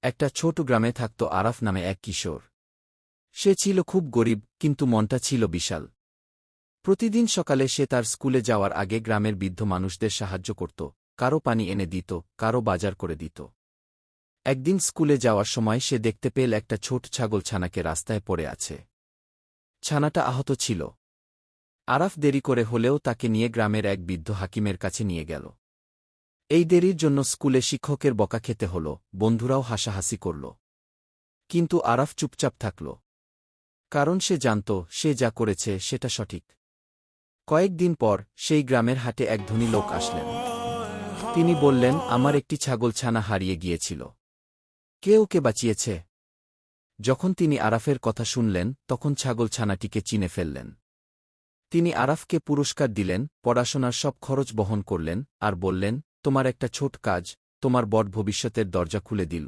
একটা ছোট গ্রামে থাকত আরাফ নামে এক কিশোর। সে ছিল খুব গরিব, কিন্তু মনটা ছিল বিশাল। প্রতিদিন সকালে সে তার স্কুলে যাওয়ার আগে গ্রামের বৃদ্ধ মানুষদের সাহায্য করত, কারো পানি এনে দিত, কারো বাজার করে দিত। একদিন স্কুলে যাওয়ার সময় সে দেখতে পেল একটা ছোট ছাগল ছানাকে রাস্তায় পড়ে আছে। ছানাটা আহত ছিল। আরাফ দেরি করে হলেও তাকে নিয়ে গ্রামের এক বৃদ্ধ হাকিমের কাছে নিয়ে গেল। এই দেরির জন্য স্কুলে শিক্ষকের বকা খেতে হল, বন্ধুরাও হাসাহাসি করল। কিন্তু আরাফ চুপচাপ থাকল। কারণ সে জানত সে যা করেছে সেটা সঠিক। কয়েকদিন পর সেই গ্রামের হাটে এক ধনী লোক আসলেন। তিনি বললেন, আমার একটি ছাগল ছানা হারিয়ে গিয়েছিল। কে ওকে বাঁচিয়েছে? যখন তিনি আরাফের কথা শুনলেন তখন ছাগল ছানাটিকে চিনে ফেললেন। তিনি আরাফকে পুরস্কার দিলেন, পড়াশোনার সব খরচ বহন করলেন, আর বললেন, তোমার একটা ছোট কাজ তোমার বড় ভবিষ্যতের দরজা খুলে দিল।